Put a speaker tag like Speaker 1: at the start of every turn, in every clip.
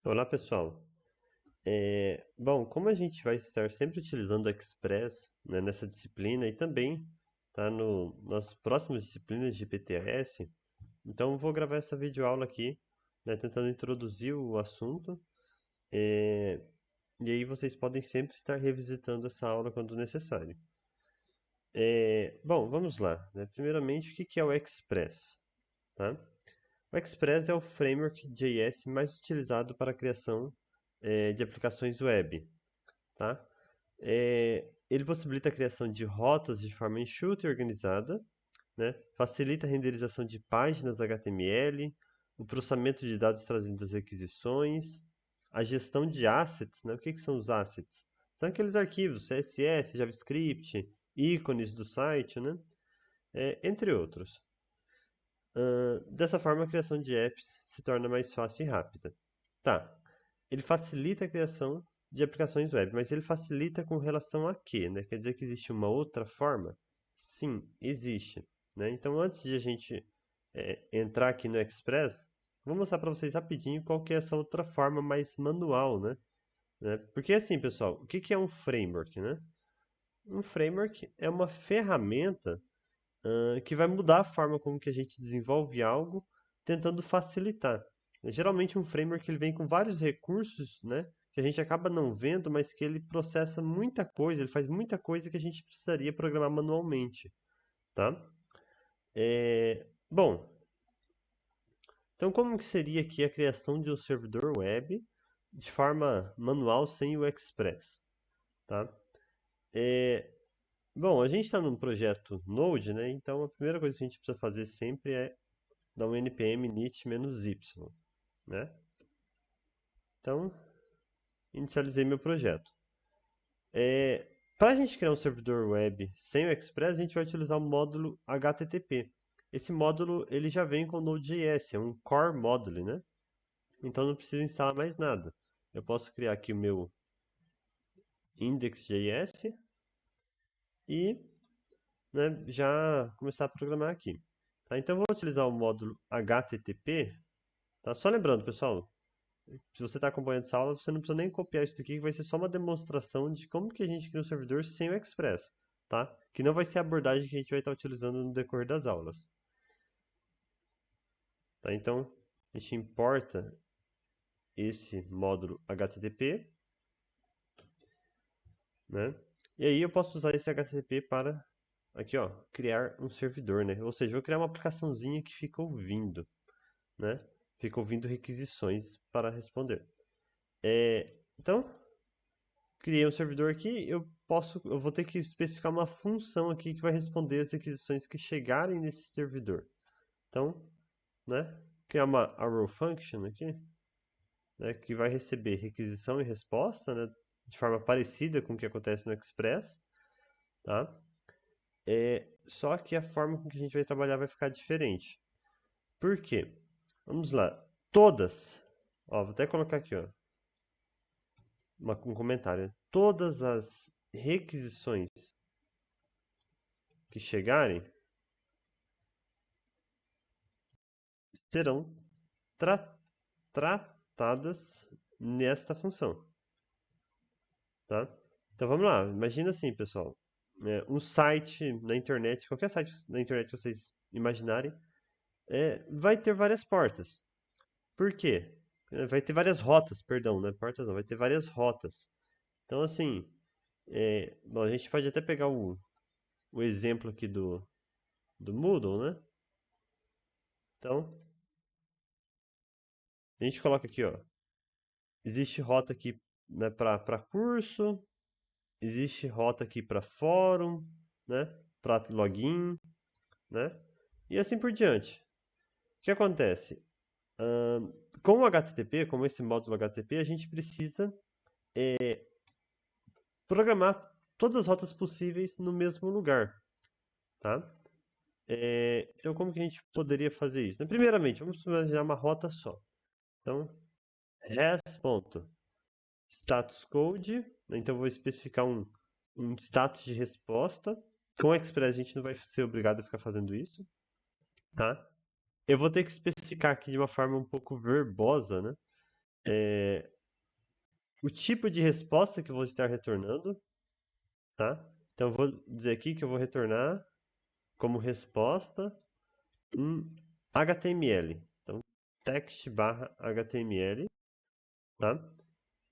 Speaker 1: Olá, pessoal. Bom, como a gente vai estar sempre utilizando o Express, né, nessa disciplina e também tá nas próximas disciplinas de PTS, então eu vou gravar essa videoaula aqui, né, tentando introduzir o assunto, é, e aí vocês podem sempre estar revisitando essa aula quando necessário. Bom, vamos lá, né? Primeiramente, o que que é o Express, tá? O Express é o framework JS mais utilizado para a criação de aplicações web, tá? Ele possibilita a criação de rotas de forma enxuta e organizada, né? Facilita a renderização de páginas HTML, o processamento de dados trazendo as requisições, a gestão de assets, né? O que que são os assets? São aqueles arquivos CSS, JavaScript, ícones do site, né? Entre outros. Dessa forma, a criação de apps se torna mais fácil e rápida. Tá, ele facilita a criação de aplicações web, mas ele facilita com relação a quê, né? Quer dizer que existe uma outra forma? Sim, existe, né? Então, antes de a gente entrar aqui no Express, vou mostrar para vocês rapidinho qual que é essa outra forma mais manual, né? Porque assim, pessoal, o que que é um framework, né? Um framework é uma ferramenta que vai mudar a forma como que a gente desenvolve algo, tentando facilitar. Geralmente um framework ele vem com vários recursos, né, que a gente acaba não vendo, mas que ele processa muita coisa, ele faz muita coisa que a gente precisaria programar manualmente, tá? Bom, então como que seria aqui a criação de um servidor web de forma manual sem o Express, tá? É, Bom, a gente está num projeto Node, né? Então a primeira coisa que a gente precisa fazer sempre é dar um npm init-y, né? Então, inicializei meu projeto. Para a gente criar um servidor web sem o Express, a gente vai utilizar o módulo HTTP. Esse módulo ele já vem com o Node.js, é um core module, né? Então não preciso instalar mais nada. Eu posso criar aqui o meu index.js e, né, já começar a programar aqui. Tá? Então eu vou utilizar o módulo HTTP. Tá? Só lembrando, pessoal, se você está acompanhando essa aula, você não precisa nem copiar isso aqui, que vai ser só uma demonstração de como que a gente cria um servidor sem o Express, tá? Que não vai ser a abordagem que a gente vai estar utilizando no decorrer das aulas, tá? Então, a gente importa esse módulo HTTP, né? E aí eu posso usar esse HTTP para, aqui ó, criar um servidor, né? Ou seja, eu vou criar uma aplicaçãozinha que fica ouvindo, né? Fica ouvindo requisições para responder. Então, criei um servidor aqui, eu vou ter que especificar uma função aqui que vai responder as requisições que chegarem nesse servidor. Então, né, criar uma arrow function aqui, né, que vai receber requisição e resposta, né, de forma parecida com o que acontece no Express, tá? Só que a forma com que a gente vai trabalhar vai ficar diferente. Por quê? Vamos lá. Todas, ó, vou até colocar aqui, ó, um comentário. Todas as requisições que chegarem serão tra- tratadas nesta função, tá? Então vamos lá, imagina assim, pessoal, um site na internet, qualquer site na internet que vocês imaginarem, vai ter várias portas. Por quê? Vai ter várias rotas, perdão, não é portas não, vai ter várias rotas. Então assim, bom, a gente pode até pegar o exemplo aqui do Moodle, né? Então, a gente coloca aqui, ó, existe rota aqui, né, para curso, existe rota aqui para fórum, né? Para login, né? E assim por diante. O que acontece? Com o HTTP, como esse módulo HTTP, a gente precisa programar todas as rotas possíveis no mesmo lugar, tá? Então, como que a gente poderia fazer isso? Primeiramente, vamos imaginar uma rota só. Então, res.statuscode, né? Então, eu vou especificar um status de resposta. Com o Express, a gente não vai ser obrigado a ficar fazendo isso, tá? Eu vou ter que especificar aqui de uma forma um pouco verbosa, né? o tipo de resposta que eu vou estar retornando, tá? Então, eu vou dizer aqui que eu vou retornar como resposta um HTML. Então, text barra HTML, tá?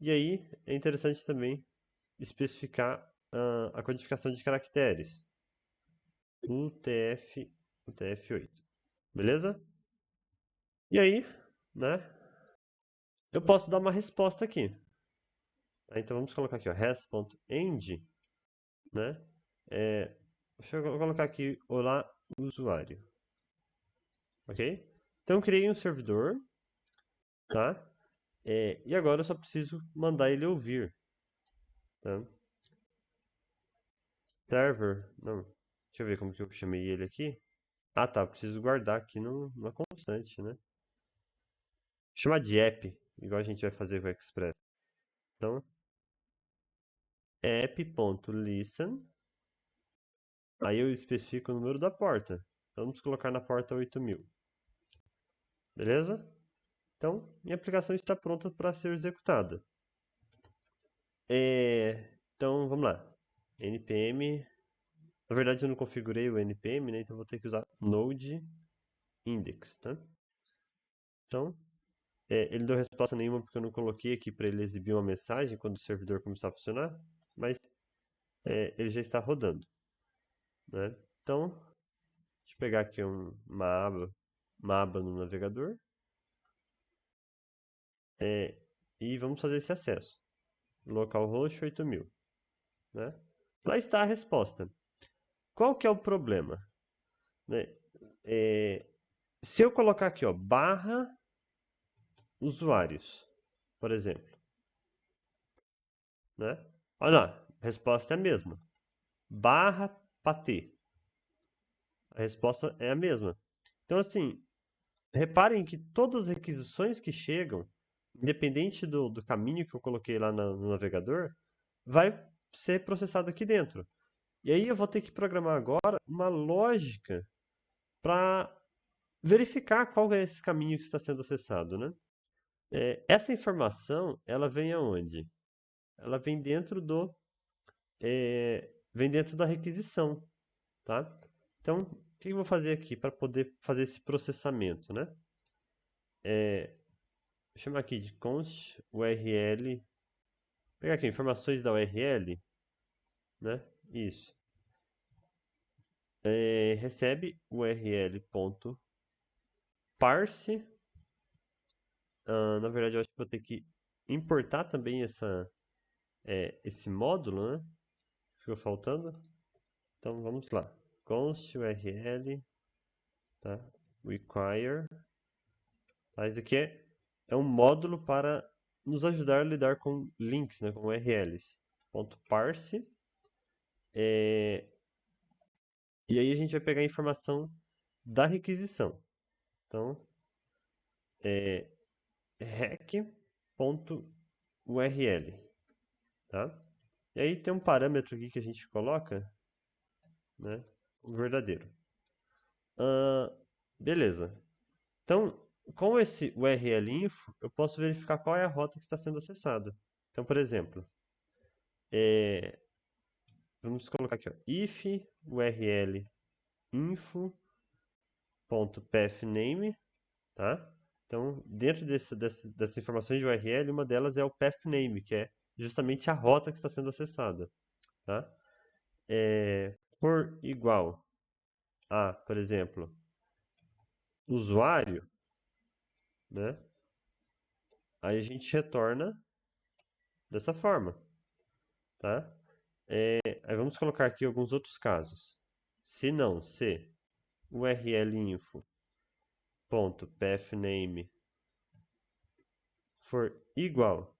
Speaker 1: E aí, é interessante também especificar a codificação de caracteres. UTF-8. Beleza? E aí, né? Eu posso dar uma resposta aqui. Tá? Então, vamos colocar aqui, ó, res.end, né? Deixa eu colocar aqui, olá, usuário. Ok? Então, eu criei um servidor, tá? E agora eu só preciso mandar ele ouvir, tá? Server, não, deixa eu ver como que eu chamei ele aqui. Ah, tá, preciso guardar aqui numa constante, né? Chamar de app, igual a gente vai fazer com o Express. Então, app.listen, aí eu especifico o número da porta. Então, vamos colocar na porta 8000. Beleza? Então, minha aplicação está pronta para ser executada. Então, vamos lá. npm. Na verdade, eu não configurei o npm, né? Então, eu vou ter que usar node index, tá? Então, ele não deu resposta nenhuma porque eu não coloquei aqui para ele exibir uma mensagem quando o servidor começar a funcionar, mas ele já está rodando, né? Então, deixa eu pegar aqui uma aba no navegador, e vamos fazer esse acesso. Localhost 8000, né? Lá está a resposta. Qual que é o problema? Né? Se eu colocar aqui, ó, barra usuários, por exemplo, né? Olha lá, a resposta é a mesma. Barra patê. A resposta é a mesma. Então, assim, reparem que todas as requisições que chegam, independente do caminho que eu coloquei lá no navegador, vai ser processado aqui dentro. E aí eu vou ter que programar agora uma lógica para verificar qual é esse caminho que está sendo acessado, né? Essa informação, ela vem aonde? Ela vem dentro da requisição, tá? Então, o que eu vou fazer aqui para poder fazer esse processamento, né? Vou chamar aqui de const URL. Pegar aqui informações da URL, né? Isso. Recebe url.parse. Na verdade, eu acho que vou ter que importar também esse módulo, né? Ficou faltando. Então vamos lá. Const URL, tá? Require. Tá? Esse aqui é um módulo para nos ajudar a lidar com links, né? Com URLs. .parse. E aí a gente vai pegar a informação da requisição. Então, rec.url, tá? E aí tem um parâmetro aqui que a gente coloca, né? O verdadeiro. Beleza. Então, com esse URL info, eu posso verificar qual é a rota que está sendo acessada. Então, por exemplo, vamos colocar aqui, ó, if url info.pathname, tá? Então, dentro dessas informações de URL, uma delas é o pathname, que é justamente a rota que está sendo acessada, tá? For igual a, por exemplo, usuário, né? Aí a gente retorna dessa forma, tá? Aí vamos colocar aqui alguns outros casos. Se não, se urlinfo.pathname for igual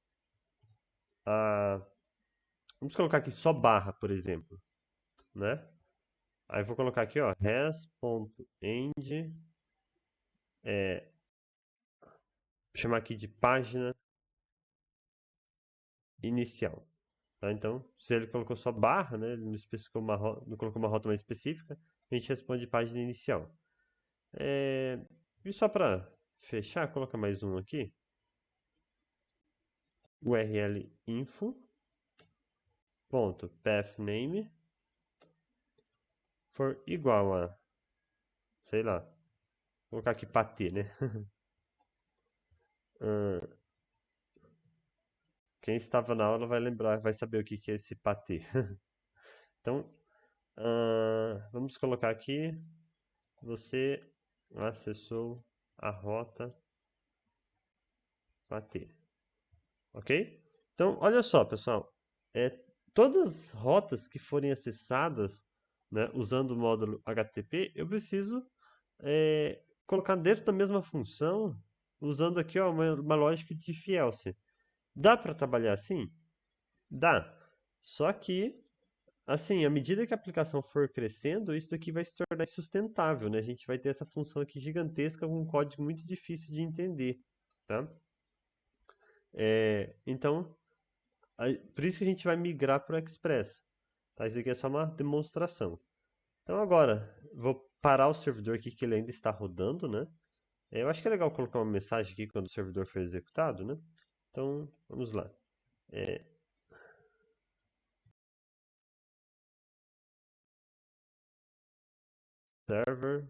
Speaker 1: a... Vamos colocar aqui só barra, por exemplo, né? Aí vou colocar aqui, ó, res.end, chamar aqui de página inicial. Tá? Então, se ele colocou só barra, né, ele não, especificou não colocou uma rota mais específica, a gente responde página inicial. E só para fechar, coloca mais um aqui. URL info ponto pathname for igual a, sei lá, vou colocar aqui patê, né? Quem estava na aula vai lembrar, vai saber o que que é esse patê. Então, vamos colocar aqui, você acessou a rota patê, ok? Então, olha só, pessoal, todas as rotas que forem acessadas, né, usando o módulo HTTP, eu preciso colocar dentro da mesma função, usando aqui ó, uma lógica de if else. Dá para trabalhar assim? Dá. Só que, assim, à medida que a aplicação for crescendo, isso daqui vai se tornar insustentável, né? A gente vai ter essa função aqui gigantesca com um código muito difícil de entender, tá? Então, por isso que a gente vai migrar para o Express, tá? Isso aqui é só uma demonstração. Então agora, vou parar o servidor aqui que ele ainda está rodando, né? Eu acho que é legal colocar uma mensagem aqui quando o servidor for executado, né? Então, vamos lá. Server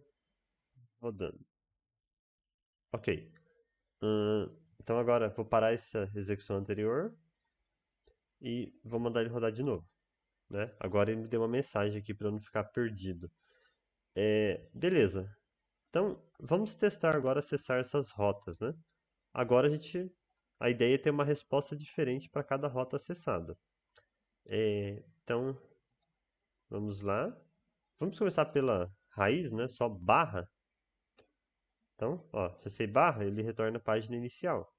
Speaker 1: rodando. Ok. Então agora vou parar essa execução anterior e vou mandar ele rodar de novo, né? Agora ele me deu uma mensagem aqui para eu não ficar perdido. Beleza. Então, vamos testar agora acessar essas rotas, né? Agora a ideia é ter uma resposta diferente para cada rota acessada. Então, vamos lá. Vamos começar pela raiz, né? Só barra. Então, ó, acessei barra, ele retorna a página inicial,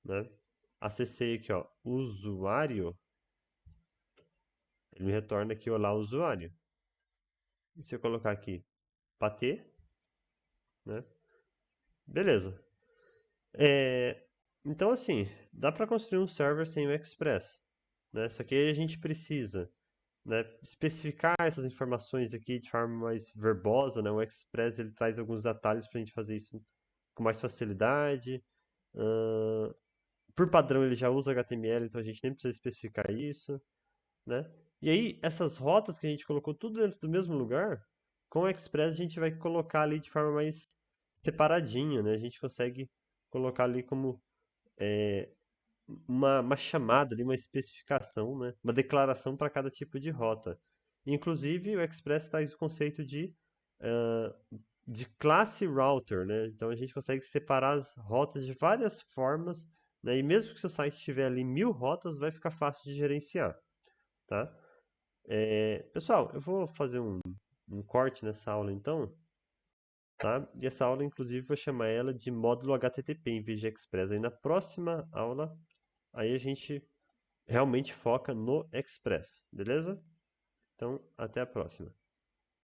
Speaker 1: né? Acessei aqui, ó, usuário, ele me retorna aqui, olá, usuário. E se eu colocar aqui, patê, né? Beleza. Então, assim, dá para construir um server sem o Express, né? Só que aí a gente precisa, né, especificar essas informações aqui de forma mais verbosa, né? O Express ele traz alguns atalhos para a gente fazer isso com mais facilidade. Por padrão ele já usa HTML, então a gente nem precisa especificar isso, né? E aí essas rotas que a gente colocou tudo dentro do mesmo lugar, com o Express a gente vai colocar ali de forma mais separadinha, né? A gente consegue colocar ali como uma chamada, ali, uma especificação, né? Uma declaração para cada tipo de rota. Inclusive, o Express traz o conceito de classe router, né? Então a gente consegue separar as rotas de várias formas, né? E mesmo que seu site tiver ali 1000 rotas, vai ficar fácil de gerenciar, tá? Pessoal, eu vou fazer um corte nessa aula então, tá? E essa aula, inclusive, vou chamar ela de módulo HTTP em vez de Express. Aí na próxima aula, aí a gente realmente foca no Express, beleza? Então, até a próxima.